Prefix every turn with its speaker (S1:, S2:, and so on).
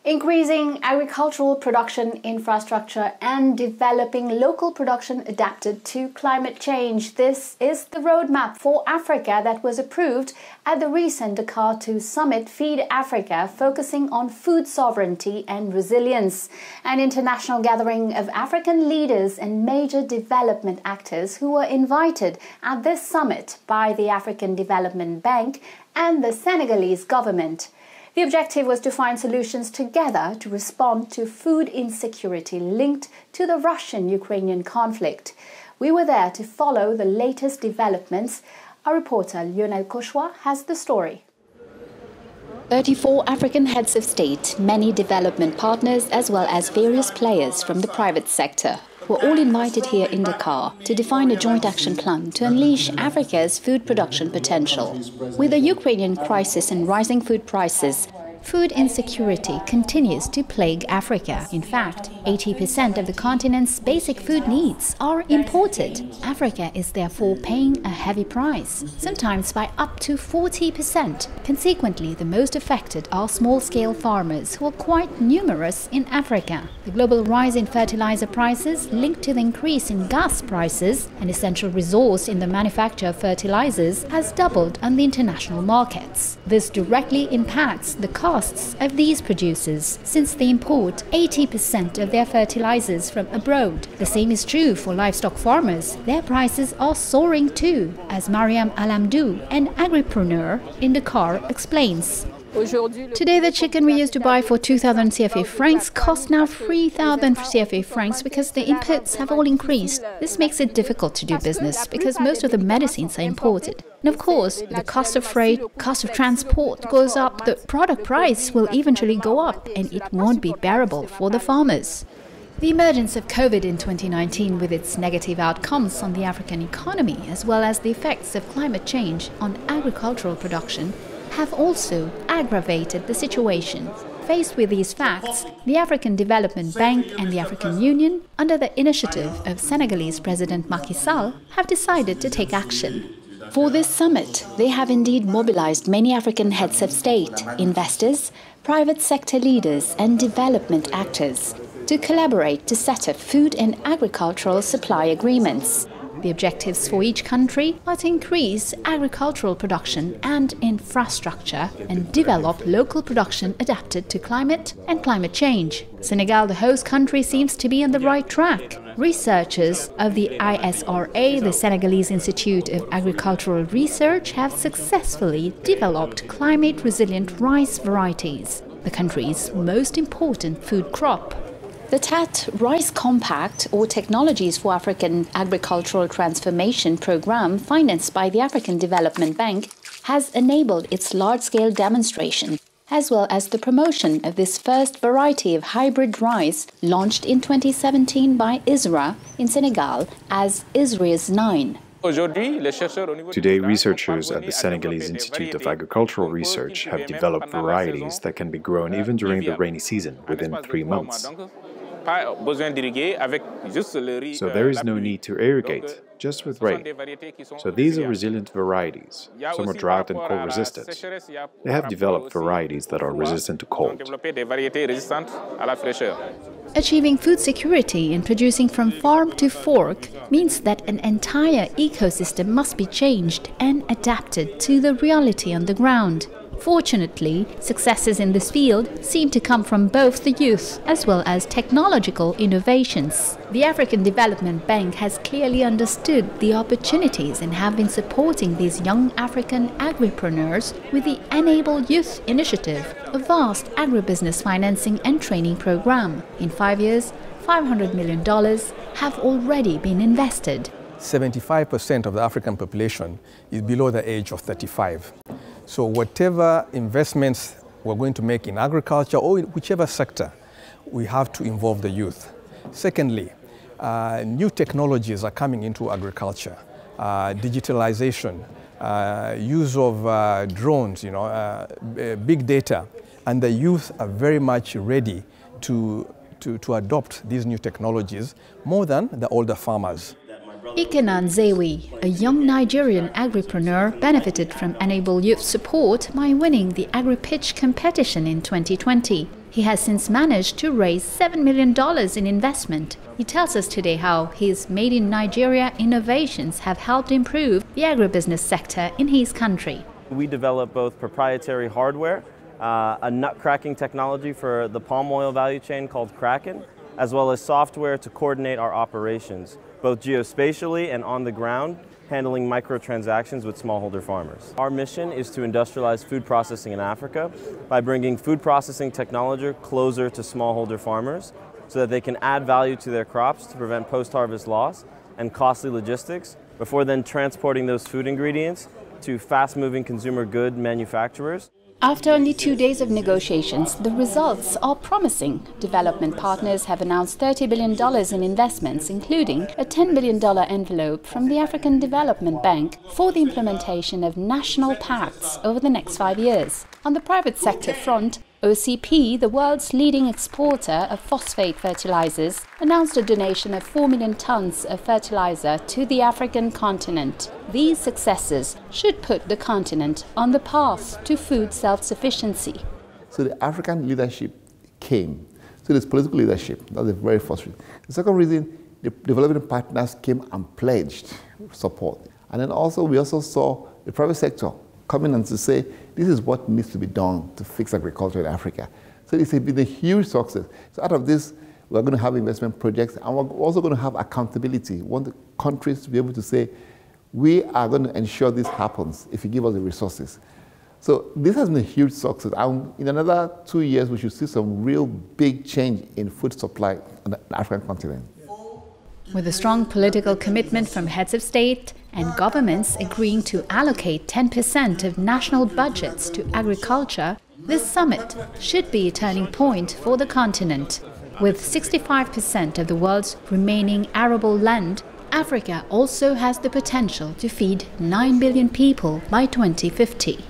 S1: Increasing agricultural production infrastructure and developing local production adapted to climate change. This is the roadmap for Africa that was approved at the recent Dakar 2 summit, Feed Africa, focusing on food sovereignty and resilience. An international gathering of African leaders and major development actors who were invited at this summit by the African Development Bank and the Senegalese government. The objective was to find solutions together to respond to food insecurity linked to the Russian-Ukrainian conflict. We were there to follow the latest developments. Our reporter Lionel Cauchois has the story.
S2: 34 African heads of state, many development partners as well as various players from the private sector were all invited here in Dakar to define a joint action plan to unleash Africa's food production potential. With the Ukrainian crisis and rising food prices, food insecurity continues to plague Africa. In fact, 80% of the continent's basic food needs are imported. Africa is therefore paying a heavy price, sometimes by up to 40%. Consequently, the most affected are small-scale farmers who are quite numerous in Africa. The global rise in fertilizer prices linked to the increase in gas prices, an essential resource in the manufacture of fertilizers, has doubled on the international markets. This directly impacts the costs of these producers, since they import 80% of their fertilizers from abroad. The same is true for livestock farmers. Their prices are soaring too, as Mariam Alamdou, an agripreneur in Dakar, explains.
S3: Today the chicken we used to buy for 2,000 CFA francs costs now 3,000 CFA francs because the inputs have all increased. This makes it difficult to do business because most of the medicines are imported. And of course, the cost of freight, cost of transport goes up, the product price will eventually go up and it won't be bearable for the farmers.
S1: The emergence of COVID in 2019 with its negative outcomes on the African economy as well as the effects of climate change on agricultural production have also aggravated the situation. Faced with these facts, the African Development Bank and the African Union, under the initiative of Senegalese President Macky Sall, have decided to take action.
S2: For this summit, they have indeed mobilized many African heads of state, investors, private sector leaders and development actors to collaborate to set up food and agricultural supply agreements.
S1: The objectives for each country are to increase agricultural production and infrastructure and develop local production adapted to climate and climate change. Senegal, the host country, seems to be on the right track. Researchers of the ISRA, the Senegalese Institute of Agricultural Research, have successfully developed climate-resilient rice varieties, the country's most important food crop.
S2: The TAT Rice Compact, or Technologies for African Agricultural Transformation program, financed by the African Development Bank, has enabled its large-scale demonstration, as well as the promotion of this first variety of hybrid rice launched in 2017 by ISRA in Senegal as ISRIA's 9.
S4: Today, researchers at the Senegalese Institute of Agricultural Research have developed varieties that can be grown even during the rainy season within 3 months. So there is no need to irrigate, just with rain. So these are resilient varieties. Some are drought and cold resistant. They have developed varieties that are resistant to cold.
S1: Achieving food security and producing from farm to fork means that an entire ecosystem must be changed and adapted to the reality on the ground. Fortunately, successes in this field seem to come from both the youth as well as technological innovations. The African Development Bank has clearly understood the opportunities and have been supporting these young African agripreneurs with the Enable Youth Initiative, a vast agribusiness financing and training program. In 5 years, $500 million have already been invested.
S5: 75% of the African population is below the age of 35. So whatever investments we're going to make in agriculture or in whichever sector, we have to involve the youth. Secondly, new technologies are coming into agriculture. Digitalization, use of drones, big data, and the youth are very much ready to adopt these new technologies more than the older farmers.
S3: Ikenan Zewi, a young Nigerian agripreneur, benefited from Enable Youth support by winning the AgriPitch competition in 2020. He has since managed to raise $7 million in investment. He tells us today how his Made in Nigeria innovations have helped improve the agribusiness sector in his country.
S6: We develop both proprietary hardware, a nut cracking technology for the palm oil value chain called Kraken, as well as software to coordinate our operations, both geospatially and on the ground, handling microtransactions with smallholder farmers. Our mission is to industrialize food processing in Africa by bringing food processing technology closer to smallholder farmers so that they can add value to their crops to prevent post-harvest loss and costly logistics before then transporting those food ingredients to fast-moving consumer good manufacturers.
S2: After only 2 days of negotiations, the results are promising. Development partners have announced $30 billion in investments, including a $10 billion envelope from the African Development Bank for the implementation of national pacts over the next 5 years. On the private sector front, OCP, the world's leading exporter of phosphate fertilizers, announced a donation of 4 million tons of fertilizer to the African continent. These successes should put the continent on the path to food self-sufficiency.
S7: So the African leadership came. So there's political leadership. That's the very first reason. The second reason, the development partners came and pledged support. And then also, we also saw the private sector coming and to say, this is what needs to be done to fix agriculture in Africa. So it's been a huge success. So out of this, we're going to have investment projects, and we're also going to have accountability. We want the countries to be able to say, we are going to ensure this happens if you give us the resources. So this has been a huge success. And in another 2 years, we should see some real big change in food supply on the African continent.
S3: With a strong political commitment from heads of state and governments agreeing to allocate 10% of national budgets to agriculture, this summit should be a turning point for the continent. With 65% of the world's remaining arable land, Africa also has the potential to feed 9 billion people by 2050.